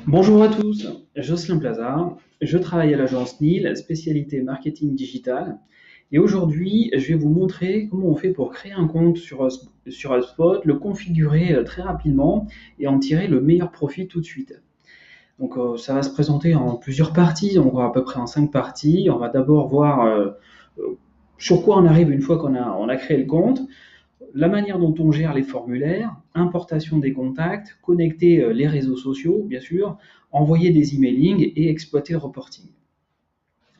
Bonjour à tous, Jocelyn Plaza, je travaille à l'agence NIL, spécialité marketing digital. Et aujourd'hui, je vais vous montrer comment on fait pour créer un compte sur HubSpot, le configurer très rapidement et en tirer le meilleur profit tout de suite. Donc ça va se présenter en plusieurs parties, on va à peu près en 5 parties. On va d'abord voir sur quoi on arrive une fois qu'on a créé le compte, la manière dont on gère les formulaires, importation des contacts, connecter les réseaux sociaux, bien sûr, envoyer des emailings et exploiter le reporting.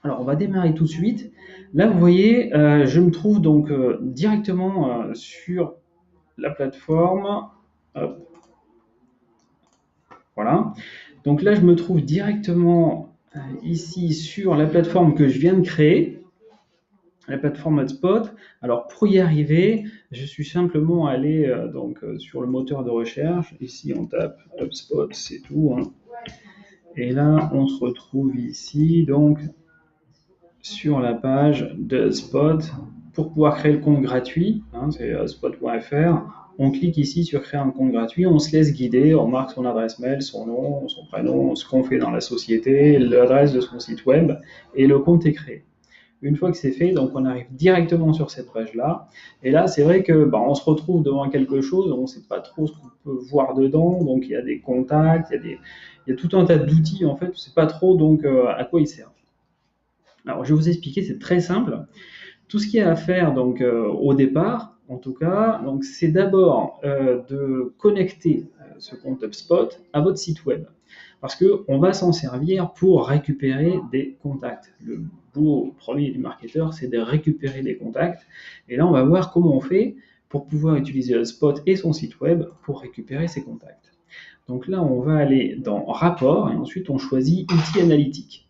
Alors, on va démarrer tout de suite. Là, vous voyez, je me trouve donc directement sur la plateforme. Hop, voilà. Donc là, je me trouve directement ici sur la plateforme que je viens de créer, la plateforme HubSpot. Alors pour y arriver, je suis simplement allé sur le moteur de recherche. Ici, on tape HubSpot, c'est tout, hein. Et là, on se retrouve ici, donc sur la page de HubSpot. Pour pouvoir créer le compte gratuit, hein, c'est hubspot.fr. On clique ici sur créer un compte gratuit, on se laisse guider, on marque son adresse mail, son nom, son prénom, ce qu'on fait dans la société, l'adresse de son site web, et le compte est créé. Une fois que c'est fait, donc on arrive directement sur cette page-là. Et là, c'est vrai que on se retrouve devant quelque chose, on ne sait pas trop ce qu'on peut voir dedans. Donc il y a des contacts, il y a tout un tas d'outils en fait, on ne sait pas trop donc à quoi ils servent. Alors je vais vous expliquer, c'est très simple. Tout ce qu'il y a à faire donc au départ, en tout cas, donc c'est d'abord de connecter ce compte HubSpot à votre site web, parce que on va s'en servir pour récupérer des contacts. Le boulot premier du marketeur, c'est de récupérer des contacts. Et là, on va voir comment on fait pour pouvoir utiliser HubSpot et son site web pour récupérer ces contacts. Donc là, on va aller dans Rapport et ensuite on choisit Outils analytiques.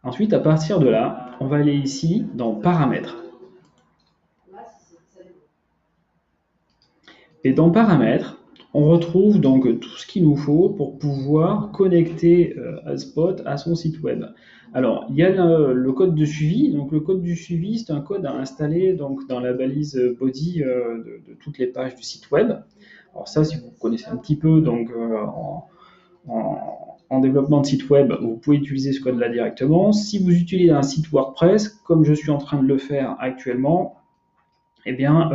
Ensuite, à partir de là, on va aller ici dans Paramètres. Et dans Paramètres, on retrouve donc tout ce qu'il nous faut pour pouvoir connecter HubSpot à son site web. Alors, il y a le code de suivi. Donc, le code du suivi, c'est un code à installer donc, dans la balise body de toutes les pages du site web. Alors ça, si vous connaissez un petit peu donc, en développement de site web, vous pouvez utiliser ce code-là directement. Si vous utilisez un site WordPress, comme je suis en train de le faire actuellement, eh bien,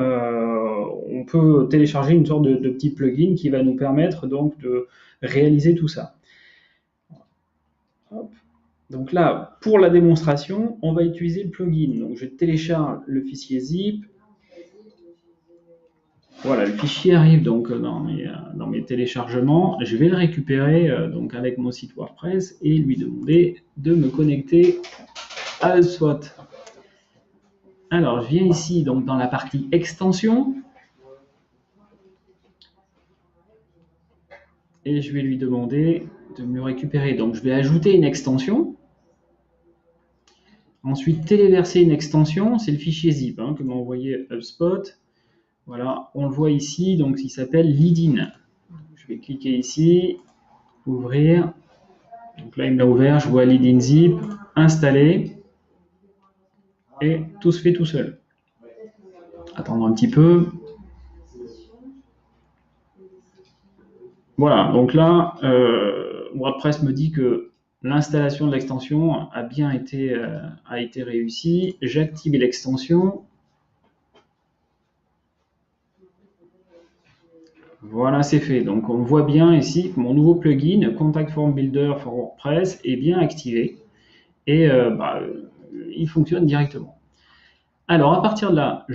on peut télécharger une sorte de petit plugin qui va nous permettre donc de réaliser tout ça. Hop. Donc là, pour la démonstration, on va utiliser le plugin. Donc je télécharge le fichier zip. Voilà, le fichier arrive donc dans mes téléchargements. Je vais le récupérer donc avec mon site WordPress et lui demander de me connecter à HubSpot. Alors, je viens ici donc dans la partie extension et je vais lui demander de me récupérer. Donc, je vais ajouter une extension. Ensuite, téléverser une extension, c'est le fichier zip que m'a envoyé HubSpot. Voilà, on le voit ici, donc il s'appelle Leadin. Je vais cliquer ici, ouvrir. Donc là, il me l'a ouvert, je vois Leadin Zip, installer, et tout se fait tout seul. Attendre un petit peu. Voilà, donc là, WordPress me dit que l'installation de l'extension a bien été, réussie. J'ai activé l'extension. Voilà, c'est fait. Donc on voit bien ici que mon nouveau plugin, Contact Form Builder for WordPress, est bien activé et il fonctionne directement. Alors à partir de là,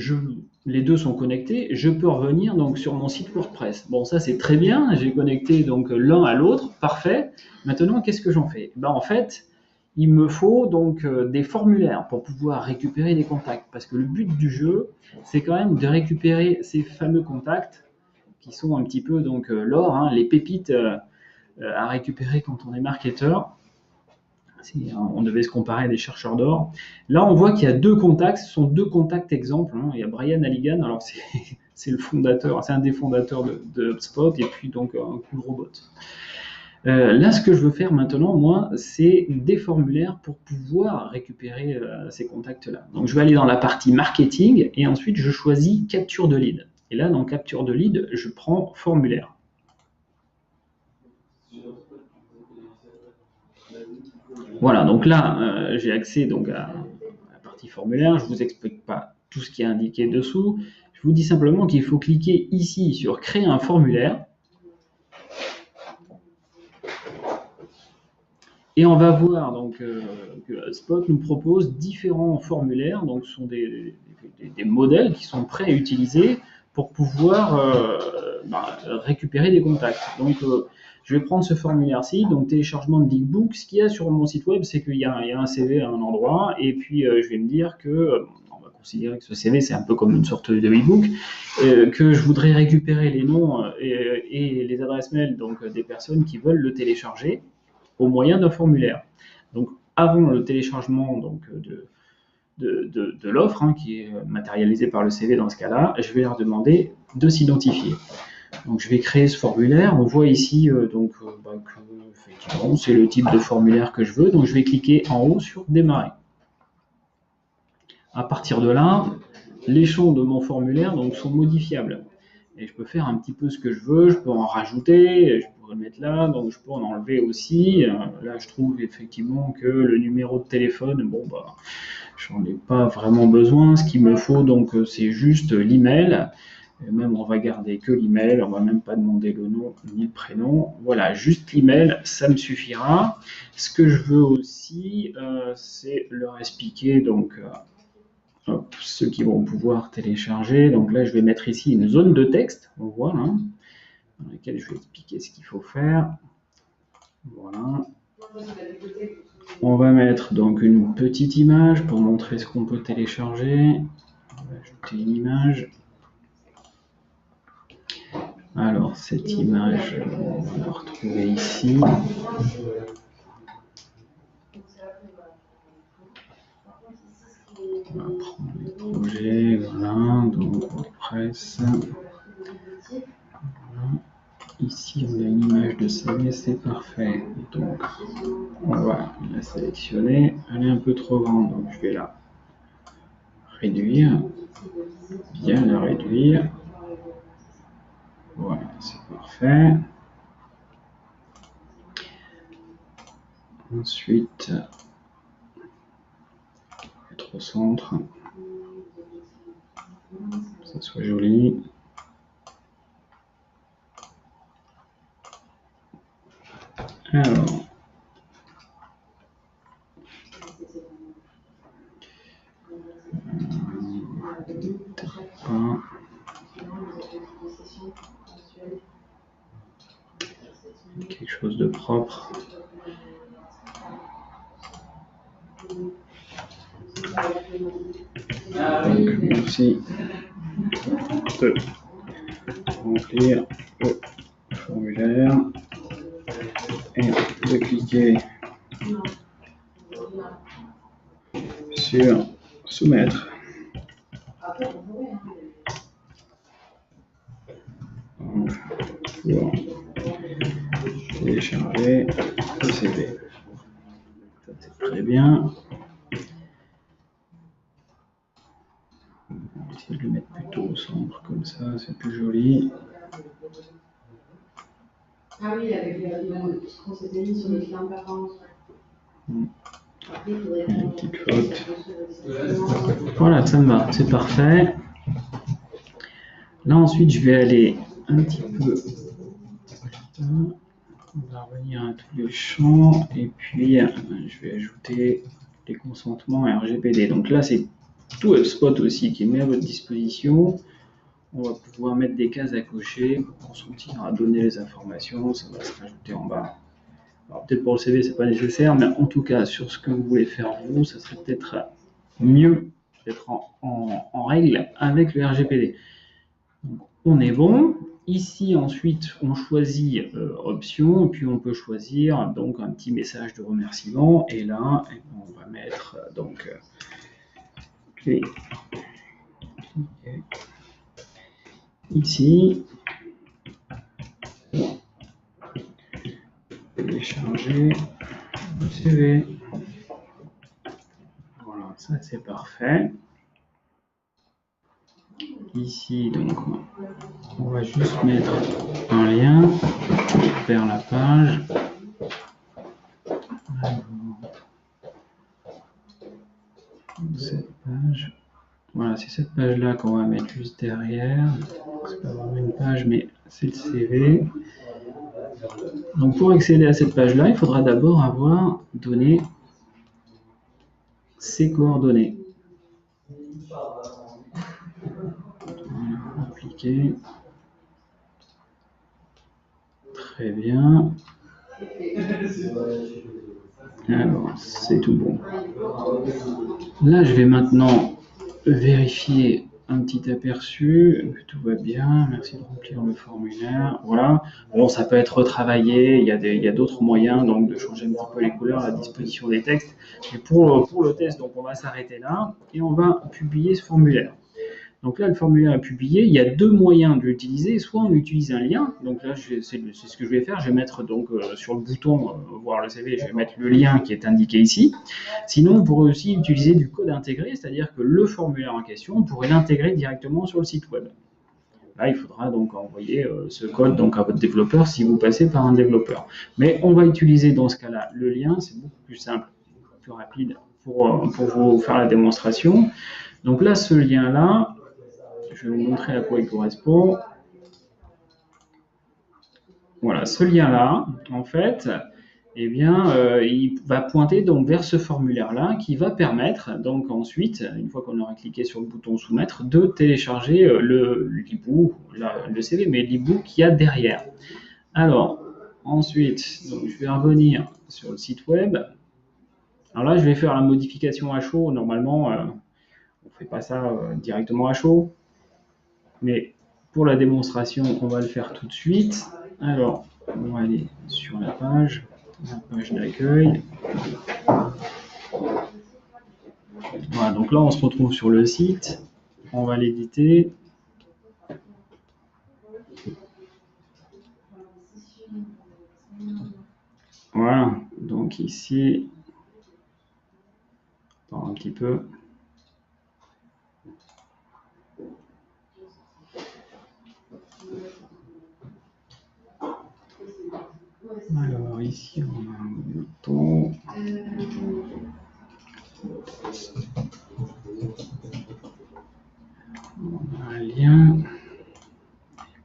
les deux sont connectés, je peux revenir donc sur mon site WordPress. Bon, ça c'est très bien, j'ai connecté donc l'un à l'autre, parfait. Maintenant, qu'est-ce que j'en fais? En fait, il me faut donc des formulaires pour pouvoir récupérer des contacts, parce que le but du jeu, c'est quand même de récupérer ces fameux contacts qui sont un petit peu donc l'or, les pépites à récupérer quand on est marketeur. Si on devait se comparer à des chercheurs d'or. Là, on voit qu'il y a deux contacts, ce sont deux contacts exemples. Il y a Brian Halligan, alors c'est le fondateur, c'est un des fondateurs de HubSpot, et puis donc un cool robot. Là, ce que je veux faire maintenant, moi, c'est des formulaires pour pouvoir récupérer ces contacts-là. Donc, je vais aller dans la partie marketing, et ensuite, je choisis capture de lead. Et là, dans capture de lead, je prends formulaire. Voilà, donc là, j'ai accès donc, à la partie formulaire. Je ne vous explique pas tout ce qui est indiqué dessous. Je vous dis simplement qu'il faut cliquer ici sur Créer un formulaire. Et on va voir donc, que Spot nous propose différents formulaires. Donc, ce sont des modèles qui sont prêts à utiliser pour pouvoir récupérer des contacts. Donc, je vais prendre ce formulaire-ci, donc téléchargement de Geekbook. Ce qu'il y a sur mon site web, c'est qu'il y a un CV à un endroit, et puis je vais me dire que on va considérer que ce CV, c'est un peu comme une sorte de e-book, que je voudrais récupérer les noms et les adresses mail donc, des personnes qui veulent le télécharger au moyen d'un formulaire. Donc, avant le téléchargement donc, de l'offre, hein, qui est matérialisée par le CV dans ce cas-là, je vais leur demander de s'identifier. Donc, je vais créer ce formulaire. On voit ici que effectivement, c'est le type de formulaire que je veux. Donc, je vais cliquer en haut sur Démarrer. À partir de là, les champs de mon formulaire donc, sont modifiables. Et je peux faire un petit peu ce que je veux, je peux en rajouter, je pourrais le mettre là, donc je peux en enlever aussi. Là, je trouve effectivement que le numéro de téléphone, bon, bah, j'en ai pas vraiment besoin. Ce qu'il me faut, donc, c'est juste l'email. Et même, on va garder que l'email, on va même pas demander le nom ni le prénom. Voilà, juste l'email, ça me suffira. Ce que je veux aussi, c'est leur expliquer, donc, ceux qui vont pouvoir télécharger. Donc là, je vais mettre ici une zone de texte, on voit, hein, dans laquelle je vais expliquer ce qu'il faut faire. Voilà. On va mettre donc une petite image pour montrer ce qu'on peut télécharger. On va ajouter une image. Alors, cette image, on va la retrouver ici. On va prendre les projets, voilà, donc WordPress. Voilà. Ici, on a une image de CV, c'est parfait. Donc, on va la sélectionner. Elle est un peu trop grande, donc je vais la réduire. Bien la réduire. Voilà, c'est parfait. Ensuite, mettre au centre. Que ça soit joli. Alors, quelque chose de propre. Donc, merci de remplir le formulaire et de cliquer sur soumettre. Donc, pour télécharger le CV. Ça, c'est très bien. On va essayer de le mettre plutôt au centre, comme ça, c'est plus joli. Ah oui, avec on s'était mis sur les clients par Une petite faute. Voilà, ça me va, c'est parfait. Là, ensuite, je vais aller un petit peu. On va revenir à tous les champs et puis je vais ajouter les consentements RGPD. Donc là, c'est tout HubSpot aussi qui est mis à votre disposition. On va pouvoir mettre des cases à cocher pour consentir à donner les informations. Ça va se rajouter en bas. Alors peut-être pour le CV, c'est pas nécessaire, mais en tout cas, sur ce que vous voulez faire vous, ça serait peut-être mieux d'être en règle avec le RGPD. Donc, on est bon. Ici, ensuite, on choisit option, et puis on peut choisir donc un petit message de remerciement. Et là, on va mettre donc ici, télécharger le CV. Voilà, ça c'est parfait. Ici, donc, on va juste mettre un lien vers la page. Alors, cette page-là qu'on va mettre juste derrière. C'est pas vraiment une page, mais c'est le CV. Donc pour accéder à cette page-là, il faudra d'abord avoir donné ses coordonnées. Voilà, appliquer. Très bien. Alors, c'est tout bon. Là, je vais maintenant vérifier un petit aperçu, que tout va bien, merci de remplir le formulaire, voilà. Bon, ça peut être retravaillé, il y a d'autres moyens donc de changer un petit peu les couleurs, la disposition des textes. Mais pour le test, donc on va s'arrêter là et on va publier ce formulaire. Donc là, le formulaire est publié. Il y a deux moyens de l'utiliser. Soit on utilise un lien. Donc là, c'est ce que je vais faire. Je vais mettre donc sur le bouton voir le CV, je vais mettre le lien qui est indiqué ici. Sinon, on pourrait aussi utiliser du code intégré, c'est-à-dire que le formulaire en question, on pourrait l'intégrer directement sur le site web. Là, il faudra donc envoyer ce code donc à votre développeur si vous passez par un développeur. Mais on va utiliser dans ce cas-là le lien. C'est beaucoup plus simple, plus rapide pour vous faire la démonstration. Donc là, ce lien-là, je vais vous montrer à quoi il correspond. Voilà, ce lien-là, en fait, eh bien, il va pointer donc vers ce formulaire-là qui va permettre, donc ensuite, une fois qu'on aura cliqué sur le bouton soumettre, de télécharger l'e-book, le CV, mais l'e-book qu'il y a derrière. Alors, ensuite, donc, je vais revenir sur le site web. Alors là, je vais faire la modification à chaud. Normalement, on ne fait pas ça directement à chaud. Mais pour la démonstration, on va le faire tout de suite. Alors, on va aller sur la page d'accueil. Voilà, donc là, on se retrouve sur le site. On va l'éditer. Voilà, donc ici, attends un petit peu. Alors ici, on a un bouton. On a un lien.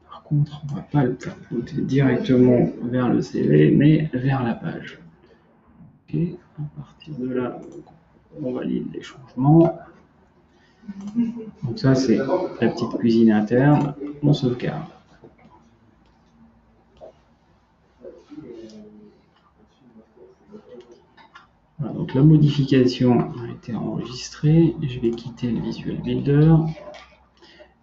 Par contre, on ne va pas le faire directement vers le CV, mais vers la page. Ok, à partir de là, on valide les changements. Donc ça, c'est la petite cuisine interne. On sauvegarde. Voilà, donc la modification a été enregistrée. Je vais quitter le Visual Builder.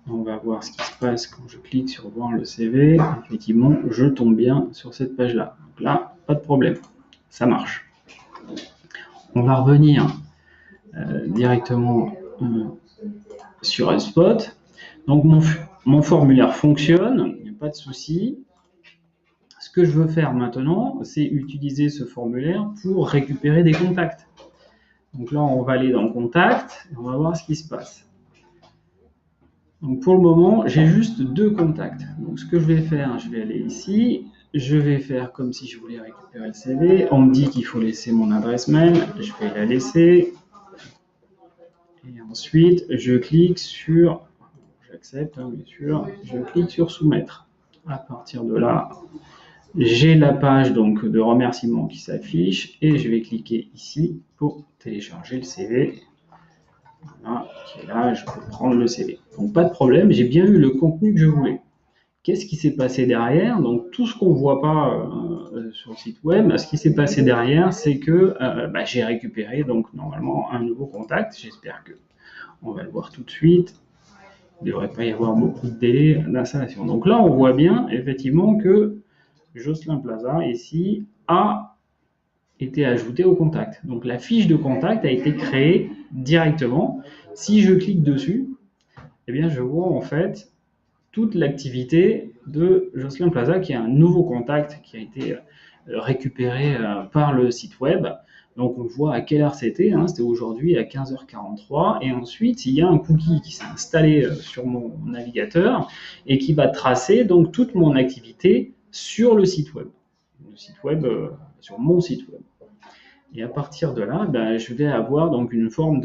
On va voir ce qui se passe quand je clique sur voir le CV. Effectivement, je tombe bien sur cette page-là. Donc là, pas de problème. Ça marche. On va revenir directement sur HubSpot. Donc mon formulaire fonctionne, il n'y a pas de souci. Ce que je veux faire maintenant, c'est utiliser ce formulaire pour récupérer des contacts. Donc là, on va aller dans Contact et on va voir ce qui se passe. Donc pour le moment, j'ai juste deux contacts. Donc ce que je vais faire, je vais aller ici. Je vais faire comme si je voulais récupérer le CV. On me dit qu'il faut laisser mon adresse mail. Je vais la laisser. Et ensuite, je clique sur... J'accepte, hein, bien sûr. Je clique sur Soumettre. À partir de là, j'ai la page donc, de remerciement qui s'affiche. Et je vais cliquer ici pour télécharger le CV. Voilà, qui est là, je peux prendre le CV. Donc pas de problème, j'ai bien eu le contenu que je voulais. Qu'est-ce qui s'est passé derrière? Donc tout ce qu'on ne voit pas sur le site web, ce qui s'est passé derrière, c'est que j'ai récupéré donc normalement un nouveau contact. J'espère que on va le voir tout de suite. Il ne devrait pas y avoir beaucoup de délai d'installation. Donc là, on voit bien effectivement que Jocelyn Plaza ici a été ajouté au contact. Donc la fiche de contact a été créée directement. Si je clique dessus, eh bien je vois en fait toute l'activité de Jocelyn Plaza, qui est un nouveau contact qui a été récupéré par le site web. Donc on voit à quelle heure c'était, hein, c'était aujourd'hui à 15h43, et ensuite il y a un cookie qui s'est installé sur mon navigateur et qui va tracer donc toute mon activité sur le site web, sur mon site web. Et à partir de là, je vais avoir donc une forme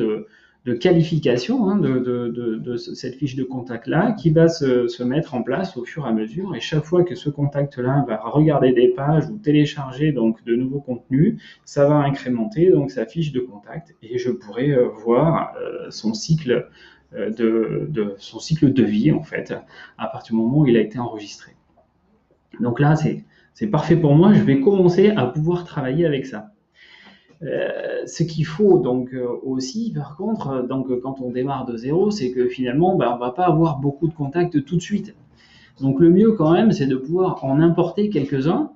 qualification hein, de cette fiche de contact-là qui va se mettre en place au fur et à mesure. Et chaque fois que ce contact-là va regarder des pages ou télécharger donc, de nouveaux contenus, ça va incrémenter donc, sa fiche de contact et je pourrai voir son cycle son cycle de vie en fait à partir du moment où il a été enregistré. Donc là, c'est parfait pour moi. Je vais commencer à pouvoir travailler avec ça. Ce qu'il faut donc aussi, par contre, donc, quand on démarre de zéro, c'est que finalement, on ne va pas avoir beaucoup de contacts tout de suite. Donc le mieux quand même, c'est de pouvoir en importer quelques-uns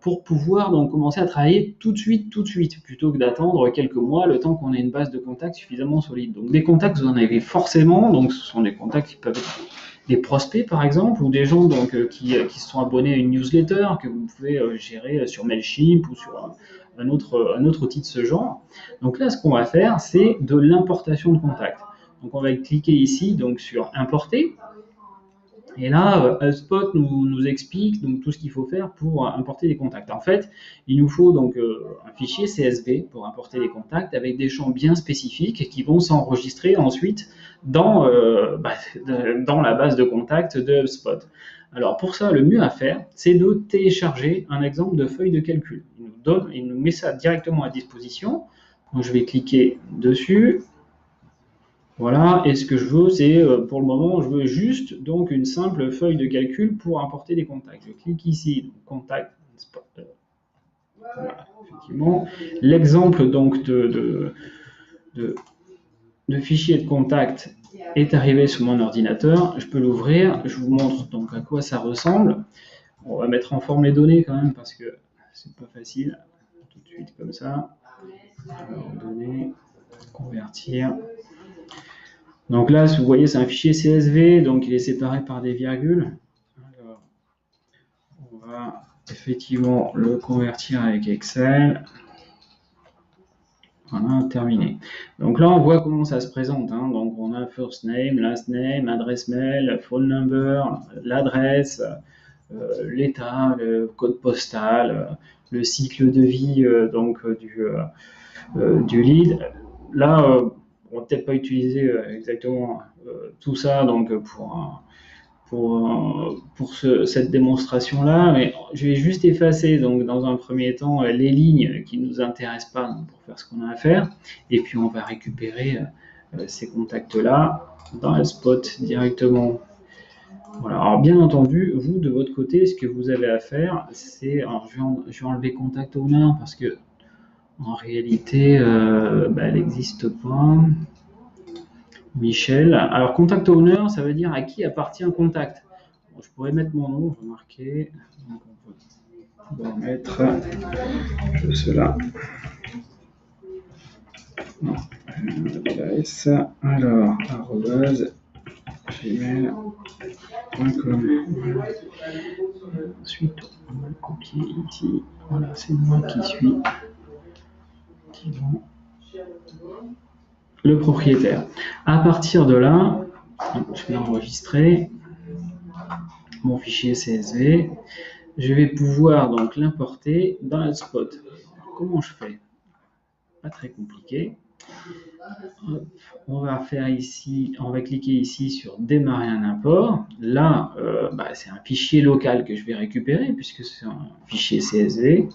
pour pouvoir donc commencer à travailler tout de suite, plutôt que d'attendre quelques mois, le temps qu'on ait une base de contacts suffisamment solide. Donc des contacts, vous en avez forcément, donc ce sont des contacts qui peuvent être des prospects par exemple, ou des gens donc, qui se sont abonnés à une newsletter que vous pouvez gérer sur Mailchimp ou sur un autre outil de ce genre. Donc là, ce qu'on va faire, c'est de l'importation de contacts. Donc on va cliquer ici donc, sur importer. Et là, HubSpot nous explique donc, tout ce qu'il faut faire pour importer des contacts. En fait, il nous faut donc un fichier CSV pour importer les contacts avec des champs bien spécifiques qui vont s'enregistrer ensuite dans la base de contacts de HubSpot. Alors pour ça, le mieux à faire, c'est de télécharger un exemple de feuille de calcul. Il nous met ça directement à disposition. Donc je vais cliquer dessus. Voilà, et ce que je veux, c'est, pour le moment, je veux juste donc une simple feuille de calcul pour importer des contacts. Je clique ici, contact, voilà, effectivement. L'exemple donc de fichier de contact est arrivé sur mon ordinateur. Je peux l'ouvrir, je vous montre donc à quoi ça ressemble. On va mettre en forme les données quand même parce que c'est pas facile tout de suite comme ça. Alors, données, convertir. Donc là, vous voyez, c'est un fichier CSV, donc il est séparé par des virgules. Alors, on va effectivement le convertir avec Excel. Voilà, terminé. Donc là, on voit comment ça se présente. Hein. Donc on a first name, last name, adresse mail, phone number, l'adresse, l'état, le code postal, le cycle de vie du lead. Là, on va peut-être pas utiliser exactement tout ça donc pour cette démonstration-là, mais je vais juste effacer donc dans un premier temps les lignes qui ne nous intéressent pas donc, pour faire ce qu'on a à faire, et puis on va récupérer ces contacts-là dans HubSpot directement. Voilà. Alors bien entendu, vous de votre côté, ce que vous avez à faire, c'est, je vais enlever Contact Owner parce que en réalité, elle n'existe pas. Michel. Alors, Contact Owner, ça veut dire à qui appartient un contact. Bon, je pourrais mettre mon nom, remarquez. Donc, on va mettre cela. Non, adresse. Alors, @gmail.com. Ensuite, on va le copier ici. Voilà, c'est moi qui suis. Le propriétaire. À partir de là, je vais enregistrer mon fichier CSV. Je vais pouvoir donc l'importer dans HubSpot. Comment je fais? Pas très compliqué. Hop, on va faire ici, on va cliquer ici sur démarrer un import. Là, c'est un fichier local que je vais récupérer puisque c'est un fichier CSV.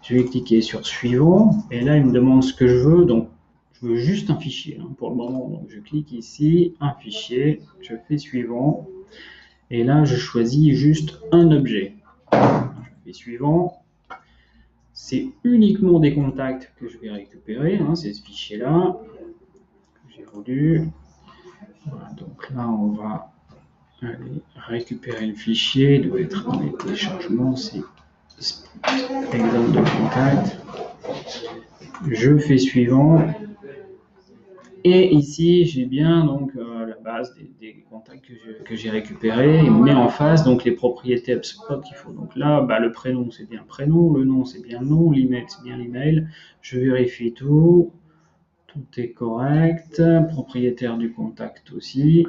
Je vais cliquer sur suivant et là il me demande ce que je veux. Donc je veux juste un fichier hein, pour le moment. Donc je clique ici, un fichier, je fais suivant. Et là, je choisis juste un objet. Je fais suivant. C'est uniquement des contacts que je vais récupérer. Hein, c'est ce fichier-là que j'ai voulu. Voilà, donc là, on va aller récupérer le fichier. Il doit être dans les téléchargements. C'est exemple de contact. Je fais suivant. Et ici, j'ai bien donc la base des contacts que j'ai récupérés. Il me met en face donc les propriétés HubSpot qu'il faut. Donc là, le prénom c'est bien le prénom, le nom c'est bien le nom, l'email c'est bien l'email. Je vérifie tout, tout est correct. Propriétaire du contact aussi.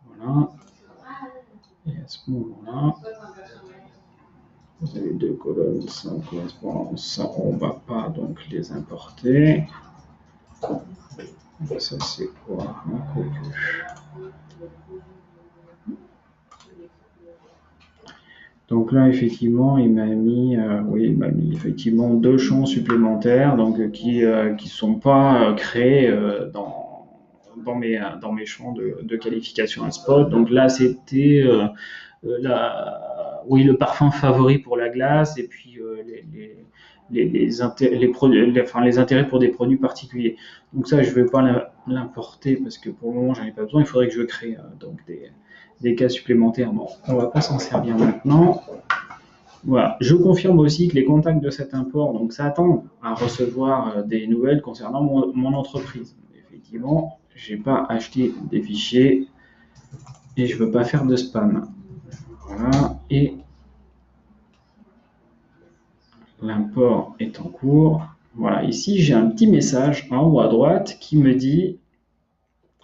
Voilà. Et à ce moment-là, vous avez deux colonnes sans correspondance. On ne va pas donc les importer. Ça, c'est quoi? Donc là, effectivement, il m'a mis, oui, il m'a mis effectivement 2 champs supplémentaires, donc qui sont pas créés dans mes champs de qualification à spot. Donc là, c'était oui, le parfum favori pour la glace et puis les intérêts pour des produits particuliers. Donc ça, je ne vais pas l'importer parce que pour le moment, j'en ai pas besoin. Il faudrait que je crée donc des cas supplémentaires. Bon, on ne va pas s'en servir maintenant. Voilà. Je confirme aussi que les contacts de cet import donc s'attendent à recevoir des nouvelles concernant mon entreprise. Effectivement, je n'ai pas acheté des fichiers et je ne veux pas faire de spam. Voilà. Et l'import est en cours. Voilà. Ici, j'ai un petit message en haut à droite qui me dit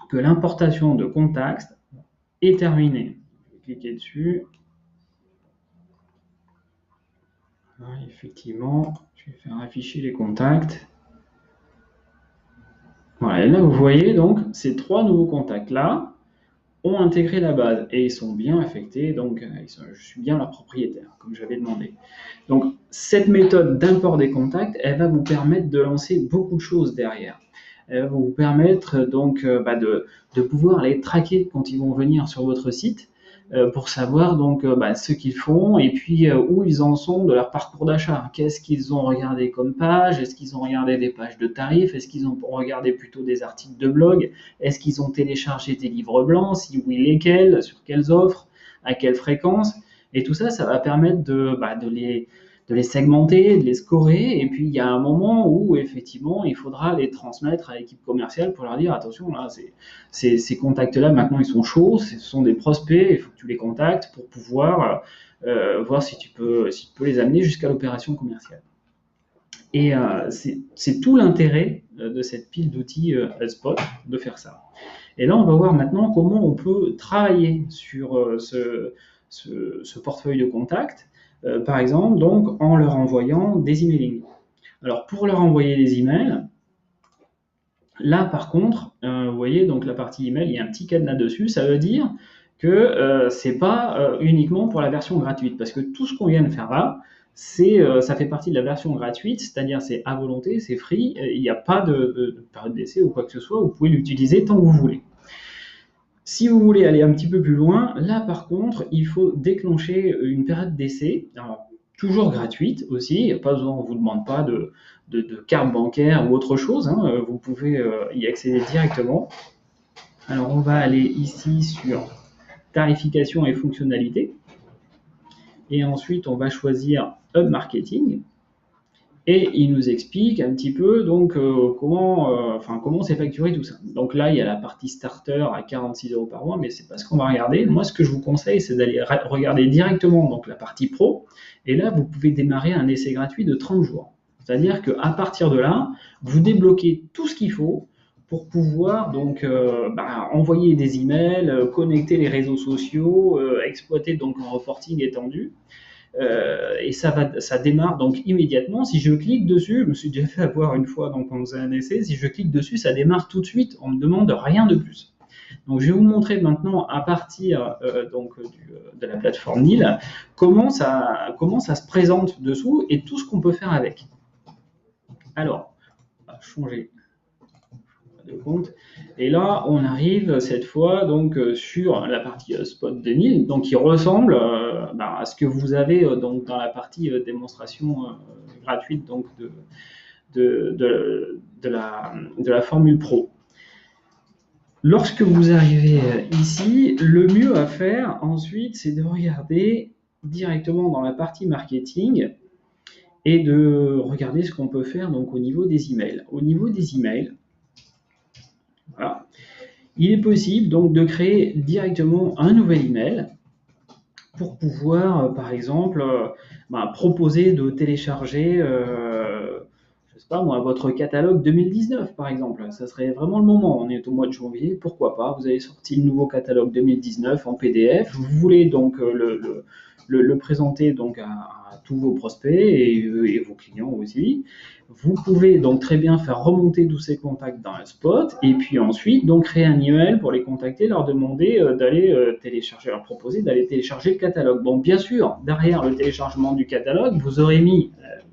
que l'importation de contacts est terminée. Je vais cliquer dessus. Effectivement, je vais faire afficher les contacts. Voilà, et là vous voyez donc ces 3 nouveaux contacts là ont intégré la base et ils sont bien affectés, donc je suis bien leur propriétaire comme j'avais demandé. Donc cette méthode d'import des contacts, elle va vous permettre de lancer beaucoup de choses derrière. Elle va vous permettre donc de pouvoir les traquer quand ils vont venir sur votre site. Pour savoir donc ce qu'ils font et puis où ils en sont de leur parcours d'achat. Qu'est-ce qu'ils ont regardé comme page? Est-ce qu'ils ont regardé des pages de tarifs? Est-ce qu'ils ont regardé plutôt des articles de blog? Est-ce qu'ils ont téléchargé des livres blancs? Si oui, lesquels? Sur quelles offres? À quelle fréquence? Et tout ça, ça va permettre de les segmenter, de les scorer, et puis il y a un moment où effectivement il faudra les transmettre à l'équipe commerciale pour leur dire attention, là, ces contacts-là maintenant ils sont chauds, ce sont des prospects, il faut que tu les contactes pour pouvoir voir si tu peux les amener jusqu'à l'opération commerciale. Et c'est tout l'intérêt de cette pile d'outils HubSpot de faire ça. Et là on va voir maintenant comment on peut travailler sur ce portefeuille de contacts. Par exemple, donc en leur envoyant des emailing. Alors pour leur envoyer des emails, là par contre, vous voyez donc la partie email, il y a un petit cadenas dessus, ça veut dire que c'est pas uniquement pour la version gratuite, parce que tout ce qu'on vient de faire là, ça fait partie de la version gratuite, c'est-à-dire c'est à volonté, c'est free, il n'y a pas de période d'essai ou quoi que ce soit, vous pouvez l'utiliser tant que vous voulez. Si vous voulez aller un petit peu plus loin, là par contre, il faut déclencher une période d'essai, toujours gratuite aussi, pas besoin, on ne vous demande pas de carte bancaire ou autre chose, hein, vous pouvez y accéder directement. Alors on va aller ici sur tarification et fonctionnalités, et ensuite on va choisir Hub Marketing. Et il nous explique un petit peu donc comment c'est facturé tout ça. Donc là, il y a la partie starter à 46 € par mois, mais c'est pas ce qu'on va regarder. Moi, ce que je vous conseille, c'est d'aller regarder directement donc la partie pro. Et là, vous pouvez démarrer un essai gratuit de 30 jours. C'est-à-dire qu'à partir de là, vous débloquez tout ce qu'il faut pour pouvoir donc envoyer des emails, connecter les réseaux sociaux, exploiter donc un reporting étendu. Et ça démarre donc immédiatement. Si je clique dessus, je me suis déjà fait avoir une fois donc on faisait un essai, si je clique dessus, ça démarre tout de suite, on ne me demande rien de plus. Donc je vais vous montrer maintenant à partir de la plateforme NIL comment ça se présente dessous et tout ce qu'on peut faire avec. Alors, on va changer de compte. Et là, on arrive cette fois donc sur la partie spot de NIL, donc qui ressemble à ce que vous avez donc dans la partie démonstration gratuite donc de la formule pro. Lorsque vous arrivez ici, le mieux à faire ensuite, c'est de regarder directement dans la partie marketing et de regarder ce qu'on peut faire donc au niveau des emails. Au niveau des emails, voilà. Il est possible donc de créer directement un nouvel email pour pouvoir, par exemple, proposer de télécharger, je sais pas moi, votre catalogue 2019, par exemple. Ça serait vraiment le moment. On est au mois de janvier, pourquoi pas. Vous avez sorti le nouveau catalogue 2019 en PDF. Vous voulez donc le présenter donc à tous vos prospects et vos clients aussi. Vous pouvez donc très bien faire remonter tous ces contacts dans HubSpot et puis ensuite donc créer un email pour les contacter, leur demander d'aller télécharger, leur proposer d'aller télécharger le catalogue. Bon, bien sûr, derrière le téléchargement du catalogue, vous aurez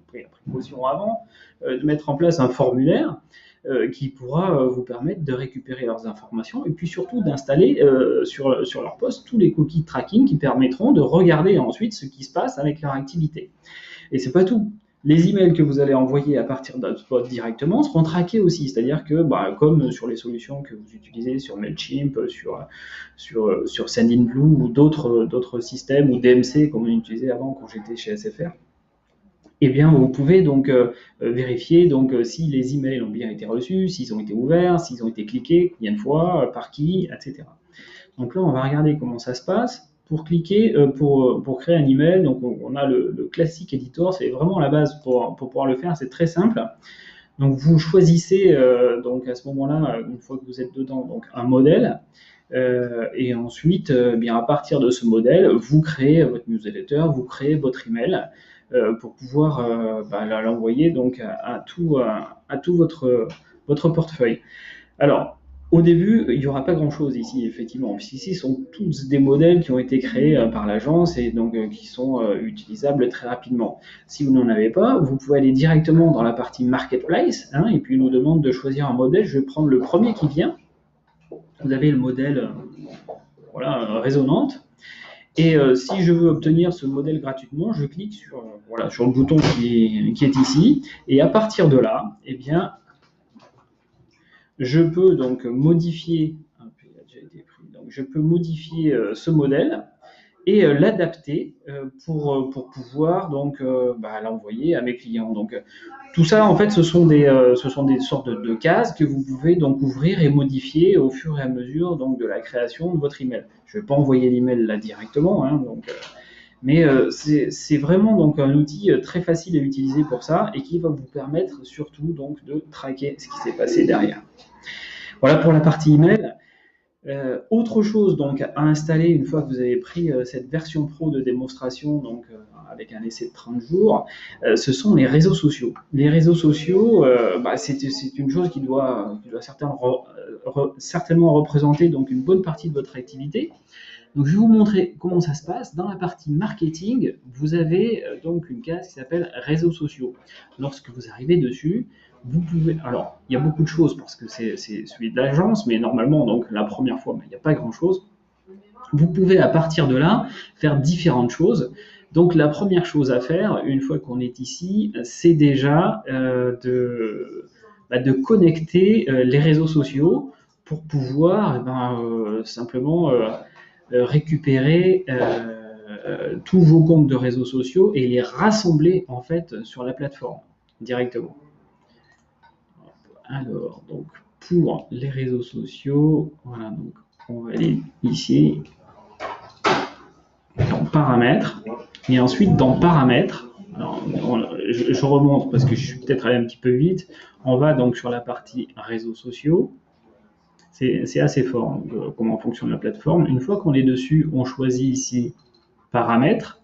pris la précaution avant de mettre en place un formulaire qui pourra vous permettre de récupérer leurs informations et puis surtout d'installer sur leur poste tous les cookies de tracking qui permettront de regarder ensuite ce qui se passe avec leur activité. Et c'est pas tout. Les emails que vous allez envoyer à partir d'HubSpot directement seront traqués aussi, c'est-à-dire que, comme sur les solutions que vous utilisez sur Mailchimp, sur Sendinblue ou d'autres systèmes ou DMC comme on utilisait avant quand j'étais chez SFR, eh bien, vous pouvez donc vérifier si les emails ont bien été reçus, s'ils ont été ouverts, s'ils ont été cliqués, combien de fois, par qui, etc. Donc là, on va regarder comment ça se passe. Pour cliquer, pour créer un email, donc on a le classique editor, c'est vraiment la base pour pouvoir le faire, c'est très simple. Donc vous choisissez donc à ce moment-là, une fois que vous êtes dedans, donc un modèle, et ensuite, bien à partir de ce modèle, vous créez votre newsletter, vous créez votre email pour pouvoir l'envoyer donc à tout votre portefeuille. Alors, au début, il n'y aura pas grand-chose ici, effectivement, puisqu'ici, ce sont tous des modèles qui ont été créés par l'agence et donc qui sont utilisables très rapidement. Si vous n'en avez pas, vous pouvez aller directement dans la partie Marketplace, et puis il nous demande de choisir un modèle. Je vais prendre le premier qui vient. Vous avez le modèle résonante. Et si je veux obtenir ce modèle gratuitement, je clique sur le bouton qui est ici. Et à partir de là, eh bien, je peux donc modifier, ce modèle et l'adapter pour pouvoir donc l'envoyer à mes clients. Donc tout ça, en fait, ce sont des sortes de cases que vous pouvez donc ouvrir et modifier au fur et à mesure donc de la création de votre email. Je ne vais pas envoyer l'email là directement, mais c'est vraiment donc un outil très facile à utiliser pour ça et qui va vous permettre surtout donc de traquer ce qui s'est passé derrière. Voilà pour la partie email. Autre chose donc à installer une fois que vous avez pris cette version pro de démonstration, donc avec un essai de 30 jours, ce sont les réseaux sociaux. Les réseaux sociaux, c'est une chose qui doit certainement représenter donc une bonne partie de votre activité. Donc je vais vous montrer comment ça se passe. Dans la partie marketing, vous avez donc une case qui s'appelle réseaux sociaux. Lorsque vous arrivez dessus, vous pouvez. Alors, il y a beaucoup de choses parce que c'est celui de l'agence, mais normalement, donc la première fois, il n'y a pas grand-chose. Vous pouvez à partir de là faire différentes choses. Donc la première chose à faire, une fois qu'on est ici, c'est déjà de connecter les réseaux sociaux pour pouvoir simplement récupérer tous vos comptes de réseaux sociaux et les rassembler en fait sur la plateforme directement. Alors, donc pour les réseaux sociaux, voilà, donc on va aller ici dans paramètres et ensuite dans paramètres. Alors, je remonte parce que je suis peut-être allé un petit peu vite. On va donc sur la partie réseaux sociaux. C'est assez fort comment fonctionne la plateforme. Une fois qu'on est dessus, on choisit ici paramètres.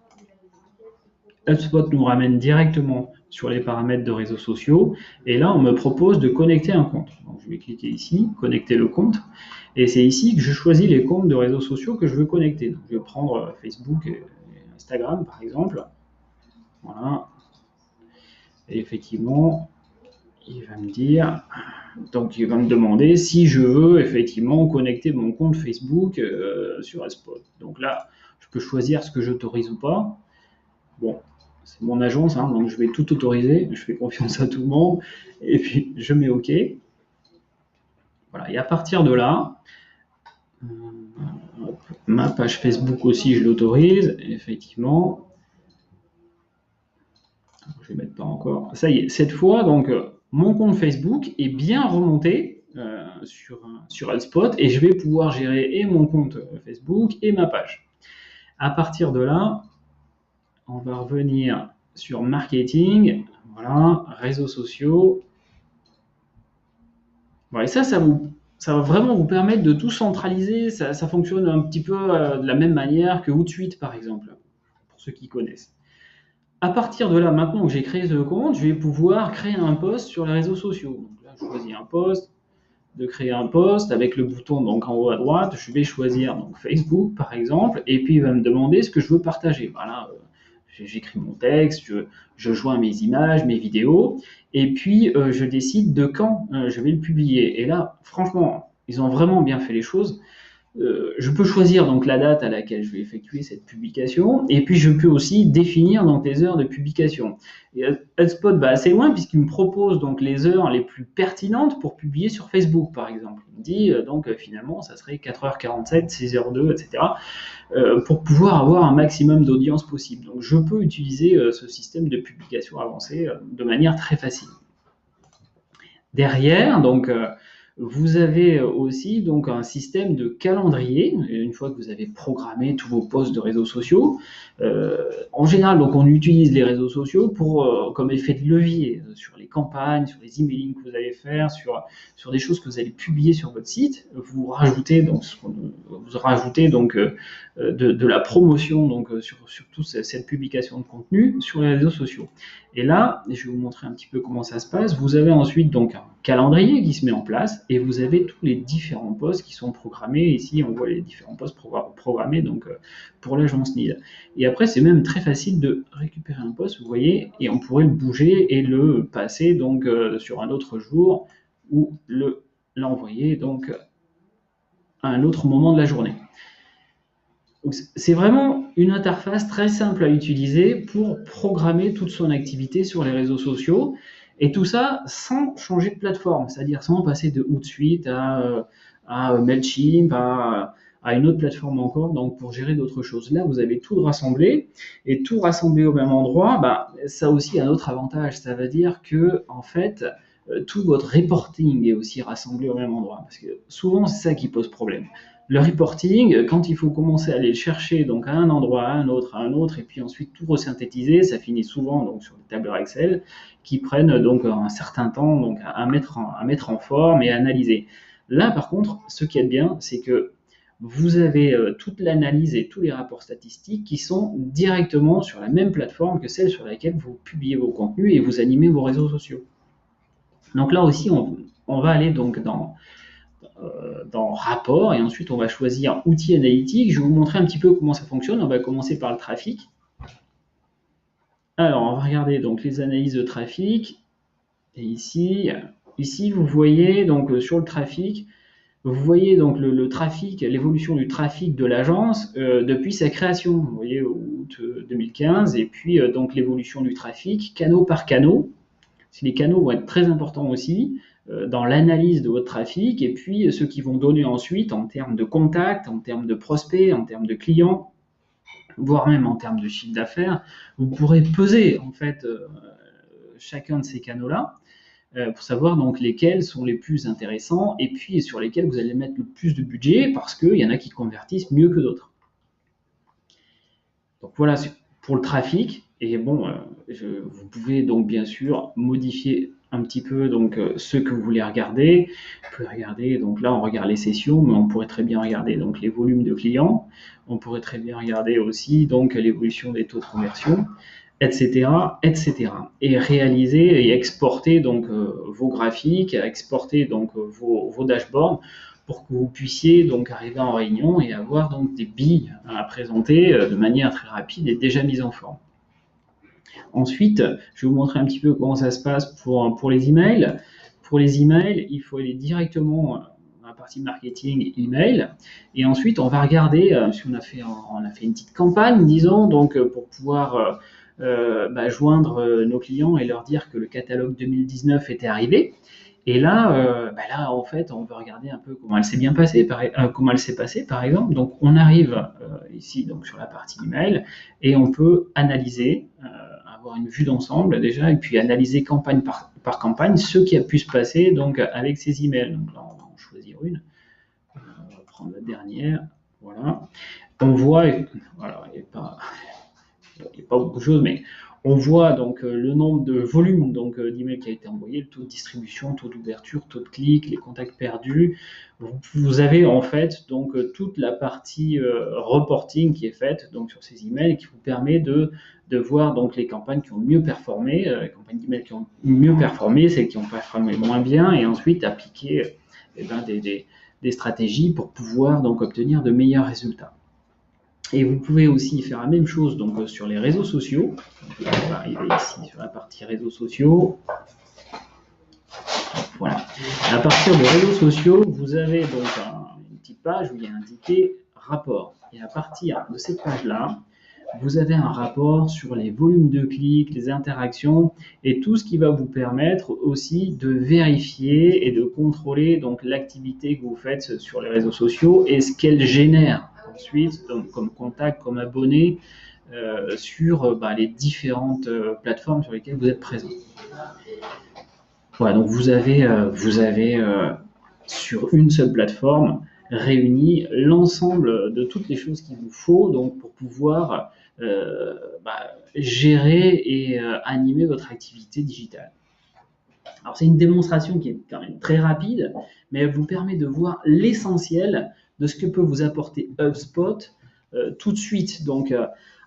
HubSpot nous ramène directement sur les paramètres de réseaux sociaux. Et là, on me propose de connecter un compte. Donc, je vais cliquer ici, connecter le compte. Et c'est ici que je choisis les comptes de réseaux sociaux que je veux connecter. Donc, je vais prendre Facebook et Instagram, par exemple. Voilà. Et effectivement, il va me dire, donc il va me demander si je veux effectivement connecter mon compte Facebook sur HubSpot. Donc là, je peux choisir ce que j'autorise ou pas. Bon, c'est mon agence, donc je vais tout autoriser, je fais confiance à tout le monde, et puis je mets OK. Voilà, et à partir de là, ma page Facebook aussi, je l'autorise, effectivement. Je vais mettre pas encore. Ça y est, cette fois, donc, mon compte Facebook est bien remonté sur HubSpot et je vais pouvoir gérer et mon compte Facebook et ma page. À partir de là, on va revenir sur marketing, voilà, réseaux sociaux. Voilà, et ça va vraiment vous permettre de tout centraliser. Ça fonctionne un petit peu de la même manière que Hootsuite, par exemple, pour ceux qui connaissent. à partir de là, maintenant que j'ai créé ce compte, je vais pouvoir créer un post sur les réseaux sociaux. Donc là, je choisis un post, de créer un post avec le bouton donc en haut à droite. Je vais choisir donc Facebook par exemple, et puis il va me demander ce que je veux partager. Voilà, j'écris mon texte, je joins mes images, mes vidéos, et puis je décide de quand je vais le publier. Et là, franchement, ils ont vraiment bien fait les choses. Je peux choisir donc la date à laquelle je vais effectuer cette publication, et puis je peux aussi définir donc les heures de publication. Et HubSpot va assez loin puisqu'il me propose donc les heures les plus pertinentes pour publier sur Facebook, par exemple. Il me dit finalement ça serait 4h47, 6h02, etc. Pour pouvoir avoir un maximum d'audience possible. Donc je peux utiliser ce système de publication avancée de manière très facile. Derrière, vous avez aussi donc un système de calendrier. Une fois que vous avez programmé tous vos posts de réseaux sociaux, en général, donc on utilise les réseaux sociaux pour comme effet de levier sur les campagnes, sur les emailing que vous allez faire, sur des choses que vous allez publier sur votre site. Vous rajoutez de la promotion sur toute cette publication de contenu sur les réseaux sociaux. Et là, je vais vous montrer un petit peu comment ça se passe. Vous avez ensuite donc un calendrier qui se met en place et vous avez tous les différents posts qui sont programmés. Ici, on voit les différents posts programmés pour l'agence Nil. Et après, c'est même très facile de récupérer un post, vous voyez, et on pourrait le bouger et le passer sur un autre jour ou l'envoyer à un autre moment de la journée. Donc, c'est vraiment une interface très simple à utiliser pour programmer toute son activité sur les réseaux sociaux, et tout ça sans changer de plateforme, c'est-à-dire sans passer de Hootsuite à Mailchimp, à une autre plateforme encore, donc pour gérer d'autres choses. Là, vous avez tout rassemblé, et tout rassemblé au même endroit, ça a aussi un autre avantage, ça veut dire que en fait, tout votre reporting est aussi rassemblé au même endroit, parce que souvent c'est ça qui pose problème. Le reporting, quand il faut commencer à aller le chercher donc à un endroit, à un autre, et puis ensuite tout resynthétiser, ça finit souvent donc sur des tableurs Excel qui prennent donc un certain temps donc à mettre en forme et à analyser. Là, par contre, ce qui est bien, c'est que vous avez toute l'analyse et tous les rapports statistiques qui sont directement sur la même plateforme que celle sur laquelle vous publiez vos contenus et vous animez vos réseaux sociaux. Donc là aussi, on va aller donc dans rapport, et ensuite on va choisir outils analytiques. Je vais vous montrer un petit peu comment ça fonctionne. On va commencer par le trafic. Alors, on va regarder donc les analyses de trafic. Et ici vous voyez donc sur le trafic, vous voyez donc le trafic, l'évolution du trafic de l'agence depuis sa création. Vous voyez au août 2015, et puis donc l'évolution du trafic, canot par canot. Les canaux vont être très importants aussi dans l'analyse de votre trafic, et puis ceux qui vont donner ensuite en termes de contacts, en termes de prospects, en termes de clients, voire même en termes de chiffre d'affaires. Vous pourrez peser en fait chacun de ces canaux-là pour savoir donc lesquels sont les plus intéressants et puis sur lesquels vous allez mettre le plus de budget parce qu'il y en a qui convertissent mieux que d'autres. Donc voilà pour le trafic. Et bon, vous pouvez donc bien sûr modifier un petit peu ce que vous voulez regarder. Vous pouvez regarder, donc là on regarde les sessions, mais on pourrait très bien regarder donc les volumes de clients. On pourrait très bien regarder aussi donc l'évolution des taux de conversion, etc., etc. Et réaliser et exporter donc vos graphiques, exporter donc vos dashboards pour que vous puissiez donc arriver en réunion et avoir donc des billes à présenter de manière très rapide et déjà mise en forme. Ensuite, je vais vous montrer un petit peu comment ça se passe pour les emails. Pour les emails, il faut aller directement dans la partie marketing email, et ensuite on va regarder si on a fait une petite campagne, disons, donc pour pouvoir joindre nos clients et leur dire que le catalogue 2019 était arrivé. Et là, en fait, on veut regarder un peu comment elle s'est bien passée, comment elle s'est passée, par exemple. Donc, on arrive ici donc sur la partie email et on peut analyser, avoir une vue d'ensemble déjà, et puis analyser campagne par campagne ce qui a pu se passer donc avec ces emails. Donc là, on va en choisir une. On va prendre la dernière. Voilà. On voit, voilà, il n'y a pas beaucoup de choses, mais On voit donc le nombre de volumes d'emails qui a été envoyé, le taux de distribution, taux d'ouverture, taux de clic, les contacts perdus. Vous avez en fait donc toute la partie reporting qui est faite donc sur ces emails qui vous permet de voir donc les campagnes qui ont mieux performé, les campagnes d'emails qui ont mieux performé, celles qui ont performé moins bien, et ensuite appliquer des stratégies pour pouvoir donc obtenir de meilleurs résultats. Et vous pouvez aussi faire la même chose donc, sur les réseaux sociaux. Donc, on va arriver ici sur la partie réseaux sociaux. Voilà. À partir de réseaux sociaux, vous avez donc une petite page où il y a indiqué rapport. Et à partir de cette page-là, vous avez un rapport sur les volumes de clics, les interactions et tout ce qui va vous permettre aussi de vérifier et de contrôler donc l'activité que vous faites sur les réseaux sociaux et ce qu'elle génère ensuite donc, comme contact, comme abonné sur les différentes plateformes sur lesquelles vous êtes présent. Voilà, donc vous avez sur une seule plateforme réuni l'ensemble de toutes les choses qu'il vous faut donc pour pouvoir gérer et animer votre activité digitale. Alors c'est une démonstration qui est quand même très rapide, mais elle vous permet de voir l'essentiel de ce que peut vous apporter HubSpot tout de suite. Donc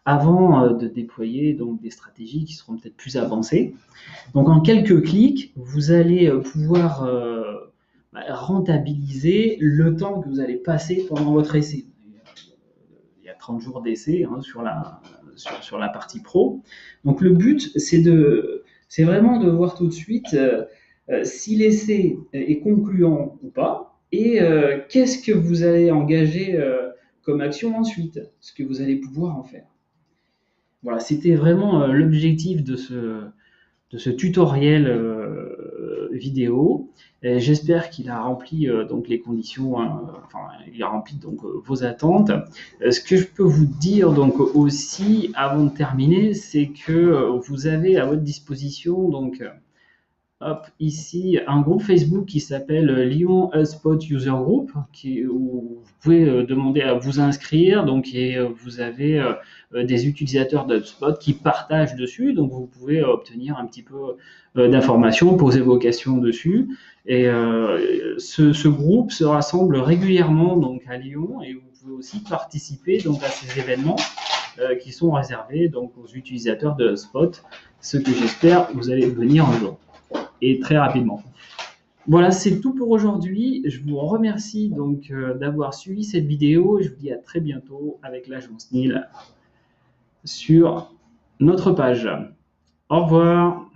avant de déployer donc, des stratégies qui seront peut-être plus avancées. Donc en quelques clics, vous allez pouvoir rentabiliser le temps que vous allez passer pendant votre essai. Il y a 30 jours d'essai sur la partie pro. Donc le but, c'est vraiment de voir tout de suite si l'essai est concluant ou pas et qu'est-ce que vous allez engager comme action ensuite, ce que vous allez pouvoir en faire. Voilà, c'était vraiment l'objectif de ce tutoriel vidéo. J'espère qu'il a rempli donc les conditions, il a rempli donc vos attentes. Ce que je peux vous dire donc aussi avant de terminer, c'est que vous avez à votre disposition donc ici un groupe Facebook qui s'appelle Lyon HubSpot User Group, où vous pouvez demander à vous inscrire. Donc, et vous avez des utilisateurs d'HubSpot qui partagent dessus. Donc, vous pouvez obtenir un petit peu d'informations, poser vos questions dessus. Et ce groupe se rassemble régulièrement donc à Lyon, et vous pouvez aussi participer donc à ces événements qui sont réservés donc aux utilisateurs de HubSpot. Ce que j'espère vous allez venir un jour. Et très rapidement. Voilà, c'est tout pour aujourd'hui. Je vous remercie donc d'avoir suivi cette vidéo et je vous dis à très bientôt avec l'agence NIL sur notre page. Au revoir.